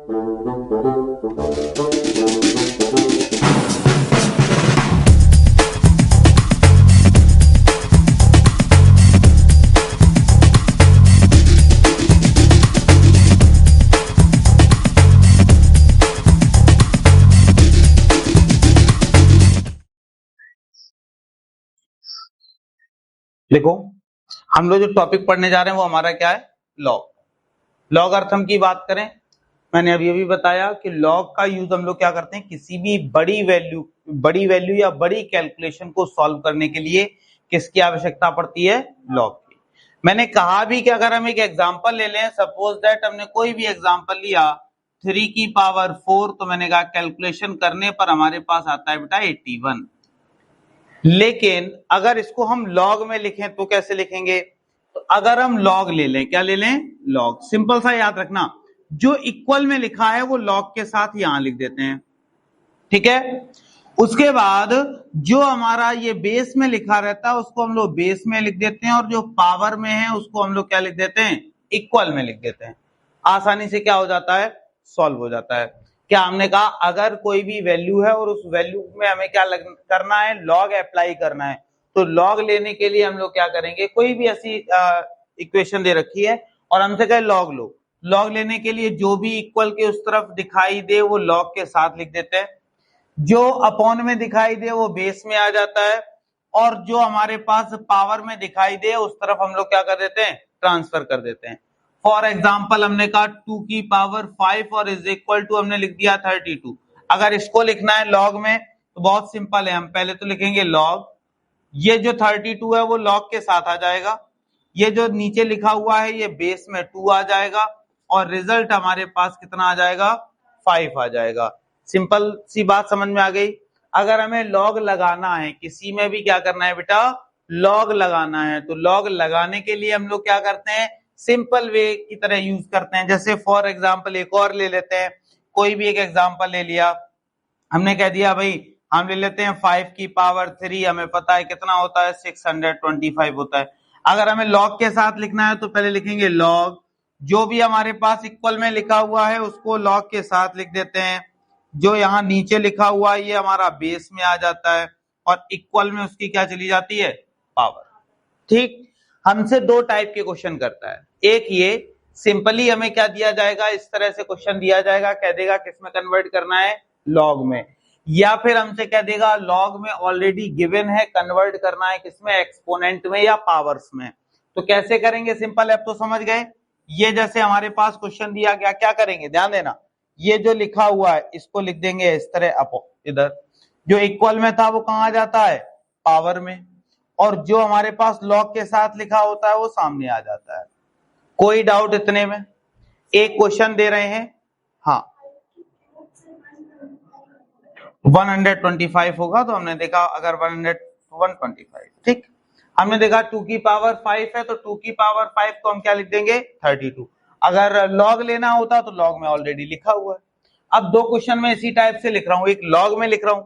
देखो, हम लोग जो टॉपिक पढ़ने जा रहे हैं वो हमारा क्या है? लॉग। लॉगरिथम की बात करें, मैंने अभी बताया कि लॉग का यूज हम लोग क्या करते हैं, किसी भी बड़ी वैल्यू या बड़ी कैलकुलेशन को सॉल्व करने के लिए किसकी आवश्यकता पड़ती है? लॉग की। मैंने कहा भी कि अगर हम एक एग्जांपल ले लें, सपोज दैट हमने कोई भी एग्जांपल लिया 3 की पावर 4, तो मैंने कहा कैलकुलेशन करने पर हमारे पास आता है बेटा 81। लेकिन अगर इसको हम लॉग में लिखें तो कैसे लिखेंगे? तो अगर हम लॉग ले लें, क्या ले लें? लॉग। सिंपल सा याद रखना, जो इक्वल में लिखा है वो लॉग के साथ यहां लिख देते हैं, ठीक है। उसके बाद जो हमारा ये बेस में लिखा रहता है उसको हम लोग बेस में लिख देते हैं, और जो पावर में है उसको हम लोग क्या लिख देते हैं? इक्वल में लिख देते हैं। आसानी से क्या हो जाता है? सॉल्व हो जाता है। क्या हमने कहा, अगर कोई भी वैल्यू है और उस वैल्यू में हमें क्या करना है? लॉग अप्लाई करना है। तो लॉग लेने के लिए हम लोग क्या करेंगे? कोई भी ऐसी इक्वेशन दे रखी है और हमसे कहे लॉग लो, लॉग लेने के लिए जो भी इक्वल के उस तरफ दिखाई दे वो लॉग के साथ लिख देते हैं, जो अपॉन में दिखाई दे वो बेस में आ जाता है, और जो हमारे पास पावर में दिखाई दे उस तरफ हम लोग क्या कर देते हैं? ट्रांसफर कर देते हैं। फॉर एग्जाम्पल हमने कहा 2 की पावर 5 और इज इक्वल टू हमने लिख दिया 32। अगर इसको लिखना है लॉग में तो बहुत सिंपल है, हम पहले तो लिखेंगे लॉग, ये जो 32 है वो लॉग के साथ आ जाएगा, ये जो नीचे लिखा हुआ है ये बेस में 2 आ जाएगा, और रिजल्ट हमारे पास कितना आ जाएगा? 5 आ जाएगा। सिंपल सी बात समझ में आ गई। अगर हमें लॉग लगाना है, किसी में भी क्या करना है बेटा? लॉग लगाना है। तो लॉग लगाने के लिए हम लोग क्या करते हैं? सिंपल वे की तरह यूज करते हैं। जैसे फॉर एग्जांपल एक और ले लेते हैं, कोई भी एक एग्जांपल ले लिया, हमने कह दिया भाई हम ले लेते हैं 5 की पावर 3, हमें पता है कितना होता है? 625 होता है। अगर हमें लॉग के साथ लिखना है तो पहले लिखेंगे लॉग, जो भी हमारे पास इक्वल में लिखा हुआ है उसको लॉग के साथ लिख देते हैं, जो यहाँ नीचे लिखा हुआ है ये हमारा बेस में आ जाता है, और इक्वल में उसकी क्या चली जाती है? पावर। ठीक। हमसे दो टाइप के क्वेश्चन करता है, एक ये सिंपली हमें क्या दिया जाएगा, इस तरह से क्वेश्चन दिया जाएगा, कह देगा किसमें कन्वर्ट करना है? लॉग में। या फिर हमसे कह देगा लॉग में ऑलरेडी गिवन है, कन्वर्ट करना है किसमें? एक्सपोनेंट में या पावर्स में। तो कैसे करेंगे? सिंपल है, अब तो समझ गए। ये जैसे हमारे पास क्वेश्चन दिया गया, क्या करेंगे? ध्यान देना, ये जो लिखा हुआ है इसको लिख देंगे इस तरह अपो, इधर जो इक्वल में था वो कहां जाता है? पावर में, और जो हमारे पास लॉग के साथ लिखा होता है वो सामने आ जाता है। कोई डाउट इतने में? एक क्वेश्चन दे रहे हैं, हाँ 125 होगा, तो हमने देखा अगर 125, ठीक। हमने देखा 2 की पावर 5 है तो 2 की पावर 5 को हम क्या लिख देंगे? 32। अगर लॉग लेना होता तो लॉग में ऑलरेडी लिखा हुआ है। अब दो क्वेश्चन में इसी टाइप से लिख रहा हूं, एक लॉग में लिख रहा हूं।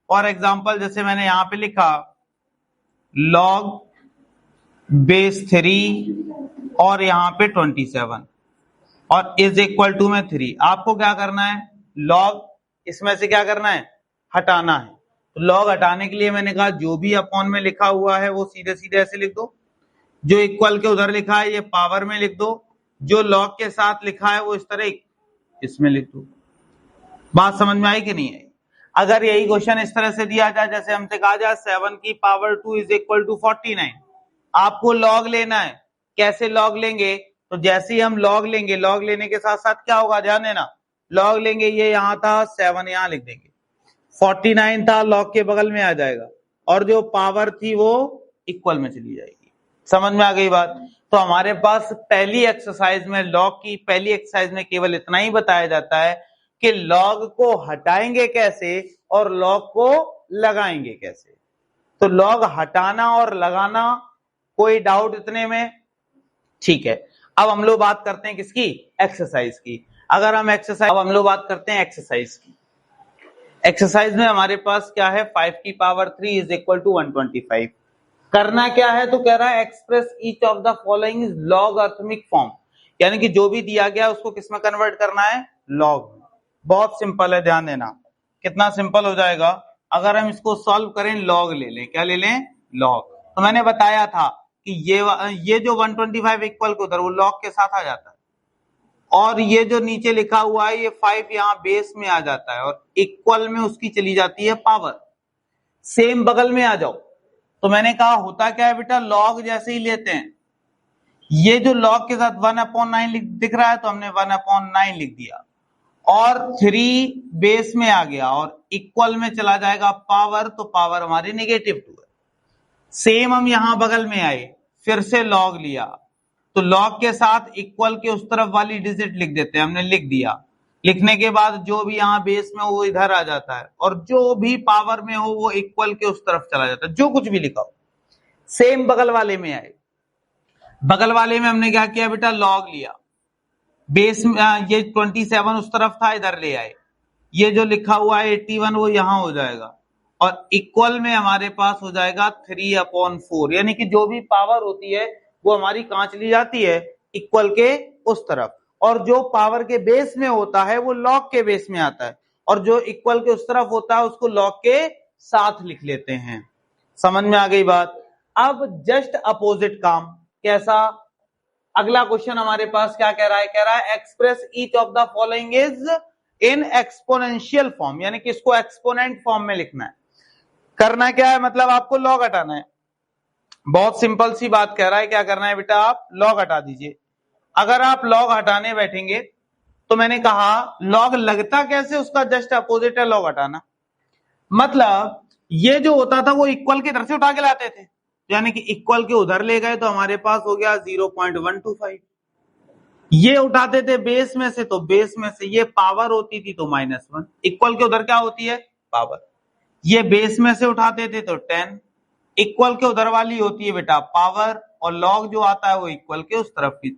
फॉर एग्जाम्पल जैसे मैंने यहां पे लिखा लॉग बेस 3 और यहां पे 27 और इज इक्वल टू में 3। आपको क्या करना है? लॉग इसमें से क्या करना है? हटाना है। तो लॉग हटाने के लिए मैंने कहा जो भी अपॉन में लिखा हुआ है वो सीधे सीधे ऐसे लिख दो, जो इक्वल के उधर लिखा है ये पावर में लिख दो, जो लॉग के साथ लिखा है वो इस तरह इसमें लिख दो। बात समझ में आई कि नहीं आई? अगर यही क्वेश्चन इस तरह से दिया जाए, जैसे हमसे कहा जाए 7 की पावर 2 इज इक्वल टू 49, आपको लॉग लेना है। कैसे लॉग लेंगे? तो जैसे ही हम लॉग लेंगे, लॉग लेने के साथ साथ क्या होगा? ध्यान देना, लॉग लेंगे, ये यहां था 7 यहां लिख देंगे, 49 था लॉग के बगल में आ जाएगा, और जो पावर थी वो इक्वल में चली जाएगी। समझ में आ गई बात? तो हमारे पास पहली एक्सरसाइज में, लॉग की पहली एक्सरसाइज में केवल इतना ही बताया जाता है कि लॉग को हटाएंगे कैसे और लॉग को लगाएंगे कैसे। तो लॉग हटाना और लगाना, कोई डाउट इतने में? ठीक है। अब हम लोग बात करते हैं किसकी? एक्सरसाइज की। अब हम लोग बात करते हैं एक्सरसाइज की। एक्सरसाइज में हमारे पास क्या है? 5 की पावर 3 इज इक्वल टू 125। करना क्या है? तो कह रहा है express each of the following logarithmic form, यानी कि जो भी दिया गया उसको किसमें कन्वर्ट करना है? लॉग। बहुत सिंपल है, ध्यान देना कितना सिंपल हो जाएगा अगर हम इसको सॉल्व करें। लॉग ले लें, क्या ले लें? लॉग। तो मैंने बताया था कि ये जो 125 इक्वल के उधर वो लॉग के साथ आ जाता है, और ये जो नीचे लिखा हुआ है ये 5 यहाँ बेस में आ जाता है, और इक्वल में उसकी चली जाती है पावर। सेम बगल में आ जाओ। तो मैंने कहा होता क्या है बेटा, लॉग जैसे ही लेते हैं, ये जो लॉग के साथ 1/9 दिख रहा है तो हमने 1/9 लिख दिया, और 3 बेस में आ गया और इक्वल में चला जाएगा पावर, तो पावर हमारी -2 है। सेम हम यहां बगल में आए, फिर से लॉग लिया, तो लॉग के साथ इक्वल के उस तरफ वाली डिजिट लिख देते हैं, हमने लिख दिया। लिखने के बाद जो भी यहाँ बेस में हो वो इधर आ जाता है, और जो भी पावर में हो वो इक्वल के उस तरफ चला जाता है, जो कुछ भी लिखा हो। सेम बगल वाले में आए, बगल वाले में हमने क्या किया बेटा, लॉग लिया, बेस में ये 27 उस तरफ था, इधर ले आए, ये जो लिखा हुआ है 81 वो यहां हो जाएगा, और इक्वल में हमारे पास हो जाएगा 3/4, यानी कि जो भी पावर होती है वो हमारी कहां चली जाती है, इक्वल के उस तरफ, और जो पावर के बेस में होता है वो लॉग के बेस में आता है, और जो इक्वल के उस तरफ होता है उसको लॉग के साथ लिख लेते हैं। समझ में आ गई बात? अब जस्ट अपोजिट काम कैसा? अगला क्वेश्चन हमारे पास क्या कह रहा है, कह रहा है express each of the following is in exponential form, यानी कि इसको एक्सपोनेंट फॉर्म में लिखना है। करना क्या है, मतलब आपको लॉग हटाना है। बहुत सिंपल सी बात कह रहा है, क्या करना है बेटा, आप लॉग हटा दीजिए। अगर आप लॉग हटाने बैठेंगे तो मैंने कहा लॉग लगता कैसे, उसका जस्ट अपोजिट है लॉग हटाना। मतलब ये जो होता था वो इक्वल के इधर से उठा के लाते थे, यानी कि इक्वल के उधर ले गए तो हमारे पास हो गया 0.125। ये उठाते थे बेस में से, तो बेस में से ये पावर होती थी तो -1, इक्वल के उधर क्या होती है, पावर। ये बेस में से उठाते थे तो 10, इक्वल के उधर वाली होती है बेटा पावर, और लॉग जो आता है वो इक्वल के उस तरफ की।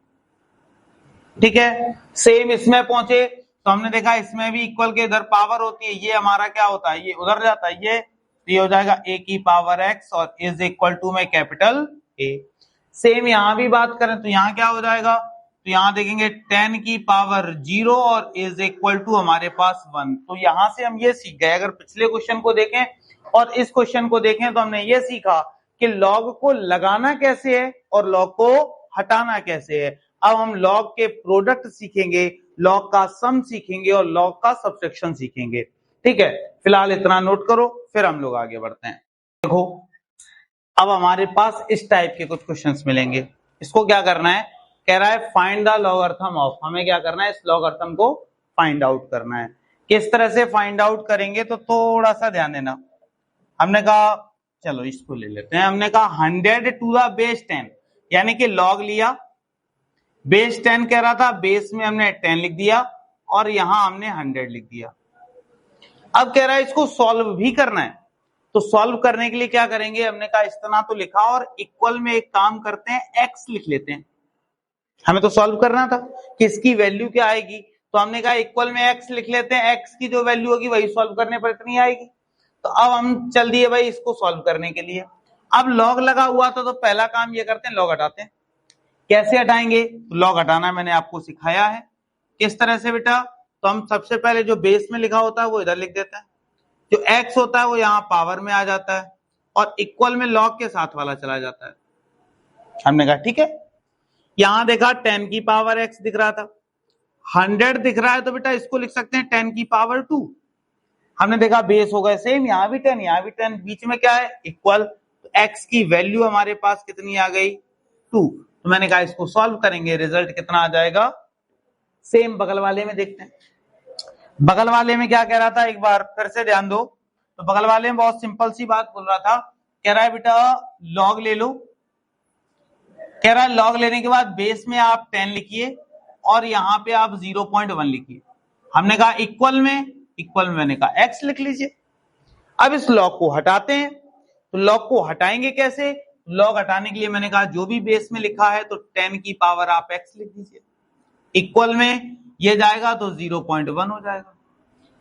ठीक है, सेम इसमें पहुंचे तो हमने देखा इसमें भी इक्वल के इधर पावर होती है, ये हमारा क्या होता है, ये उधर जाता है, ये हो जाएगा a की पावर x और इज इक्वल टू में कैपिटल A। सेम यहां भी बात करें तो यहां क्या हो जाएगा, तो यहां देखेंगे 10 की पावर 0 और इज इक्वल टू हमारे पास 1। तो यहां से हम ये सीख गए, अगर पिछले क्वेश्चन को देखें और इस क्वेश्चन को देखें तो हमने ये सीखा कि लॉग को लगाना कैसे है और लॉग को हटाना कैसे है। अब हम लॉग के प्रोडक्ट सीखेंगे, लॉग का सम सीखेंगे और लॉग का सबट्रैक्शन सीखेंगे। ठीक है, फिलहाल इतना नोट करो, फिर हम लोग आगे बढ़ते हैं। देखो अब हमारे पास इस टाइप के कुछ क्वेश्चंस मिलेंगे। इसको क्या करना है, कह रहा है फाइंड द लॉगरिथम ऑफ, हमें क्या करना है, इस लॉगरिथम को फाइंड आउट करना है। किस तरह से फाइंड आउट करेंगे तो थोड़ा सा ध्यान देना। हमने कहा चलो इसको ले लेते हैं, हमने कहा 100 टू द बेस 10, यानी कि लॉग लिया, बेस 10 कह रहा था, बेस में हमने 10 लिख दिया और यहां हमने 100 लिख दिया। अब कह रहा है इसको सॉल्व भी करना है, तो सॉल्व करने के लिए क्या करेंगे, हमने कहा इतना तो लिखा और इक्वल में एक काम करते हैं, एक्स लिख लेते हैं। हमें तो सॉल्व करना था कि इसकी वैल्यू क्या आएगी, तो हमने कहा इक्वल में एक्स लिख लेते हैं, एक्स की जो वैल्यू होगी वही सॉल्व करने पर इतनी आएगी। तो अब हम चल दिए भाई इसको सॉल्व करने के लिए। अब लॉग लगा हुआ था तो पहला काम ये करते हैं, लॉग हटाते हैं। कैसे हटाएंगे, तो लॉग हटाना मैंने आपको सिखाया है किस तरह से बेटा। तो हम सबसे पहले जो बेस में लिखा होता है वो इधर लिख देते हैं, जो एक्स होता है वो यहाँ पावर में आ जाता है और इक्वल में लॉग के साथ वाला चला जाता है। हमने कहा ठीक है, यहां देखा 10 की पावर x दिख रहा था, 100 दिख रहा है तो बेटा इसको लिख सकते हैं 10 की पावर 2। हमने देखा बेस हो गए सेम, यहां भी 10 यहां भी 10, बीच में क्या है इक्वल, तो x की वैल्यू हमारे पास कितनी आ गई 2। तो मैंने कहा इसको सॉल्व करेंगे, रिजल्ट कितना आ जाएगा। सेम बगल वाले में देखते हैं, बगल वाले में क्या कह रहा था, एक बार फिर से ध्यान दो। तो बगल वाले में बहुत सिंपल सी बात बोल रहा था, कह रहा है बेटा लॉग ले लो, कह रहा है लॉग लेने के बाद बेस में आप 10 लिखिए और यहां पे आप 0.1 लिखिए। हमने कहा इक्वल में मैंने कहा x लिख लीजिए। अब इस लॉग को हटाते हैं, तो लॉग को हटाएंगे कैसे, लॉग हटाने के लिए मैंने कहा जो भी बेस में लिखा है तो 10 की पावर आप x लिख दीजिए, इक्वल में ये जाएगा तो 0.1 हो जाएगा,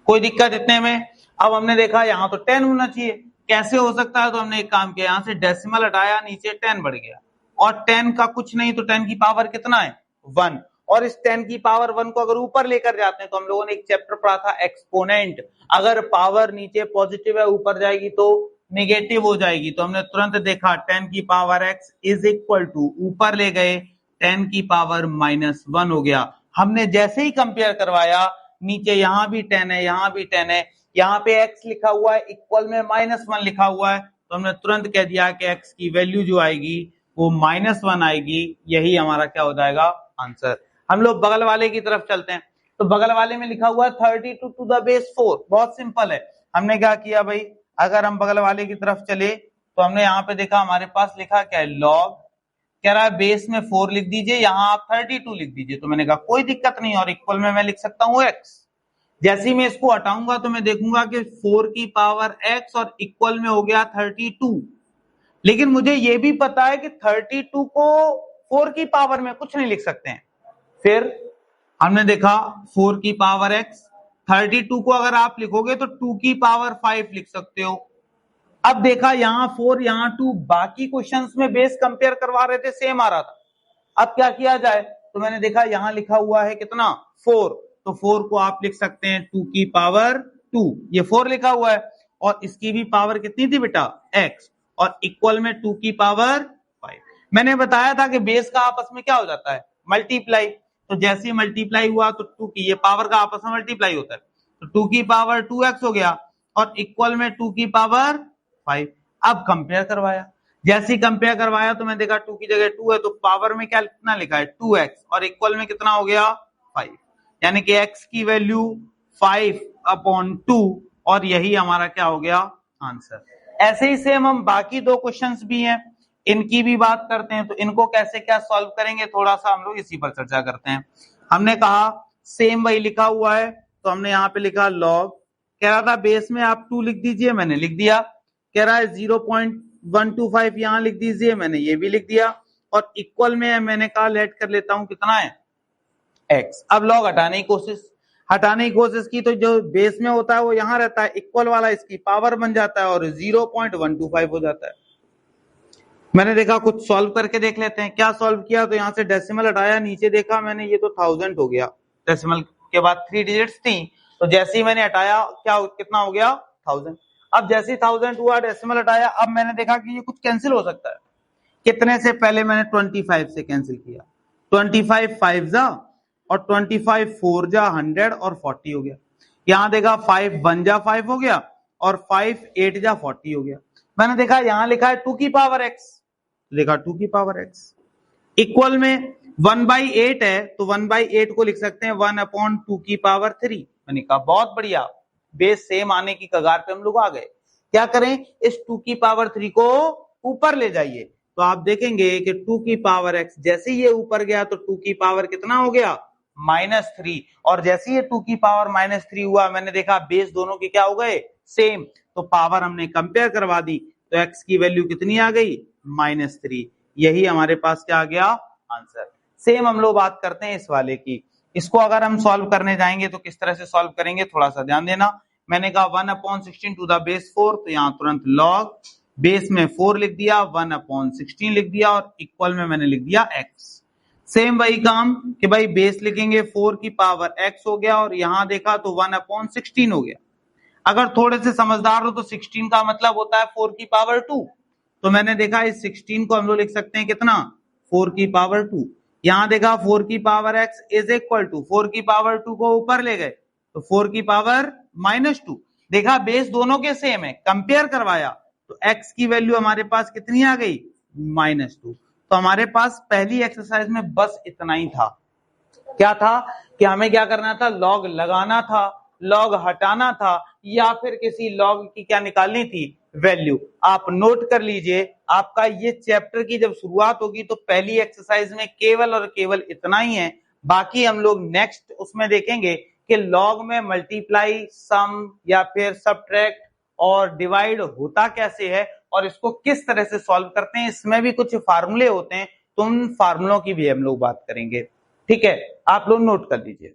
कोई दिक्कत इतने में। अब हमने देखा यहाँ तो 10 होना चाहिए, कैसे हो सकता है, तो हमने एक काम किया, यहां से डेसिमल हटाया, नीचे 10 बढ़ गया, और 10 का कुछ नहीं तो 10 की पावर कितना है 1, और इस 10 की पावर 1 को अगर ऊपर लेकर जाते हैं तो हम लोगों ने एक चैप्टर पढ़ा था एक्सपोनेंट, अगर पावर नीचे पॉजिटिव है ऊपर जाएगी तो नेगेटिव हो जाएगी। तो हमने तुरंत देखा 10 की power x is equal to, ऊपर ले गए 10 की पावर -1 हो गया। हमने जैसे ही कंपेयर करवाया, नीचे यहां भी 10 है, यहां भी 10 है, यहाँ पे x लिखा हुआ है, इक्वल में -1 लिखा हुआ है, तो हमने तुरंत कह दिया कि x की वैल्यू जो आएगी वो -1 आएगी। यही हमारा क्या हो जाएगा, आंसर। हम लोग बगल वाले की तरफ चलते हैं, तो बगल वाले में लिखा हुआ है 32 टू द बेस 4। बहुत सिंपल है। हमने क्या किया भाई, अगर हम बगल वाले की तरफ चले तो हमने यहाँ पे देखा हमारे पास लिखा क्या है, लॉग, कह रहा है बेस में 4 लिख दीजिए, यहाँ आप 32 लिख दीजिए। तो मैंने कहा कोई दिक्कत नहीं, और इक्वल में मैं लिख सकता हूँ x। जैसे ही मैं इसको हटाऊंगा तो मैं देखूंगा कि 4 की पावर x और इक्वल में हो गया 32। लेकिन मुझे ये भी पता है कि 32 को 4 की पावर में कुछ नहीं लिख सकते हैं। फिर हमने देखा 4 की पावर x, 32 को अगर आप लिखोगे तो 2 की पावर 5 लिख सकते हो। अब देखा यहाँ 4 यहाँ 2, बाकी क्वेश्चंस में बेस कंपेयर करवा रहे थे, सेम आ रहा था। अब क्या किया जाए, तो मैंने देखा यहाँ लिखा हुआ है कितना, 4, तो 4 को आप लिख सकते हैं 2 की पावर 2, ये 4 लिखा हुआ है, और इसकी भी पावर कितनी थी बेटा, x, और इक्वल में 2 की पावर 5। मैंने बताया था कि बेस का आपस में क्या हो जाता है, मल्टीप्लाई। तो जैसे ही मल्टीप्लाई हुआ तो 2 की ये पावर का आपस में मल्टीप्लाई होता है, तो 2 की पावर 2x हो गया, और इक्वल में 2 की पावर 5। अब कंपेयर करवाया, जैसे ही कंपेयर करवाया तो मैं देखा 2 की जगह 2 है, तो पावर में क्या कितना लिखा है, 2x, और इक्वल में कितना हो गया, 5, यानी कि x की वैल्यू 5/2, और यही हमारा क्या हो गया, आंसर। ऐसे ही सेम हम बाकी दो क्वेश्चंस भी हैं, इनकी भी बात करते हैं। तो इनको कैसे क्या सॉल्व करेंगे, थोड़ा सा हम लोग इसी पर चर्चा करते हैं। हमने कहा सेम वही लिखा हुआ है, तो हमने यहाँ पे लिखा लॉग, कह रहा था बेस में आप 2 लिख दीजिए, मैंने लिख दिया। कह रहा है 0.125 यहाँ लिख दीजिए, मैंने ये भी लिख दिया, और इक्वल में मैंने कहा लेट कर लेता हूं कितना है, x। अब लॉग हटाने की कोशिश की, तो जो बेस में होता है वो यहां रहता है, इक्वल वाला इसकी पावर बन जाता है, और 0.125 हो जाता है। मैंने देखा कुछ सॉल्व करके देख लेते हैं। क्या सॉल्व किया, तो यहाँ से डेसिमल हटाया, नीचे देखा मैंने, ये तो 1000 हो गया, डेसिमल के बाद 3 डिजिट्स थी, तो जैसे ही मैंने हटाया क्या कितना हो गया, 1000। अब जैसे ही 1000 हुआ, डेसिमल हटाया, अब मैंने देखा कि ये कुछ कैंसिल हो सकता है। कितने से, पहले मैंने 25 से कैंसिल किया, 25 5 जा, और 25 4 जा 100, और 40 हो गया। यहां देखा 5 1 जा 5 हो गया, और 5 8 जा 40 हो गया। मैंने देखा यहां लिखा है 2 की पावर x, देखा 2 की पावर x इक्वल में 1/8 है, तो 1/8 को लिख सकते हैं 1/2 की पावर 3। मैंने कहा बहुत बढ़िया, बेस सेम आने की कगार पे हम लोग आ गए। क्या करें, इस 2 की पावर 3 को ऊपर ले जाइए, तो आप देखेंगे कि 2 की पावर x, जैसे ये ऊपर गया तो 2 की पावर कितना हो गया, -3, और जैसे ये 2 की पावर -3 हुआ, मैंने देखा बेस दोनों के क्या हो गए, सेम, तो पावर हमने कंपेयर करवा दी, तो x की वैल्यू कितनी आ गई, -3। यही हमारे पास क्या आ गया, आंसर। सेम हम लोग बात करते हैं इस वाले की। इसको अगर हम सॉल्व करने जाएंगे तो किस तरह से सॉल्व करेंगे, थोड़ा सा ध्यान देना। मैंने कहा 1/16 टू द बेस 4, तो यहाँ तुरंत लॉग, बेस में 4 लिख दिया, 1/16 लिख दिया, और इक्वल में मैंने लिख दिया x। सेम वही काम कि भाई बेस लिखेंगे 4 की पावर x हो गया, और यहां देखा तो 1/16 हो गया। अगर थोड़े से समझदार हो तो 16 का मतलब होता है 4 की पावर 2, तो मैंने देखा इस 16 को हम लोग लिख सकते हैं कितना, 4 की पावर 2। यहां देखा 4 की power x is equal to 4 की पावर 2 को ऊपर ले गए, तो 4 की पावर -2। देखा बेस दोनों के सेम है, कंपेयर करवाया तो x की वैल्यू हमारे पास कितनी आ गई, -2। तो हमारे पास पहली एक्सरसाइज में बस इतना ही था। क्या था कि हमें क्या करना था, लॉग लगाना था, लॉग हटाना था, या फिर किसी लॉग की क्या निकालनी थी, वैल्यू। आप नोट कर लीजिए, आपका ये चैप्टर की जब शुरुआत होगी तो पहली एक्सरसाइज में केवल और केवल इतना ही है। बाकी हम लोग नेक्स्ट उसमें देखेंगे कि लॉग में मल्टीप्लाई, सम या फिर सबट्रैक्ट और डिवाइड होता कैसे है, और इसको किस तरह से सॉल्व करते हैं। इसमें भी कुछ फार्मूले होते हैं, तो उन फार्मूलों की भी हम लोग बात करेंगे। ठीक है, आप लोग नोट कर लीजिए।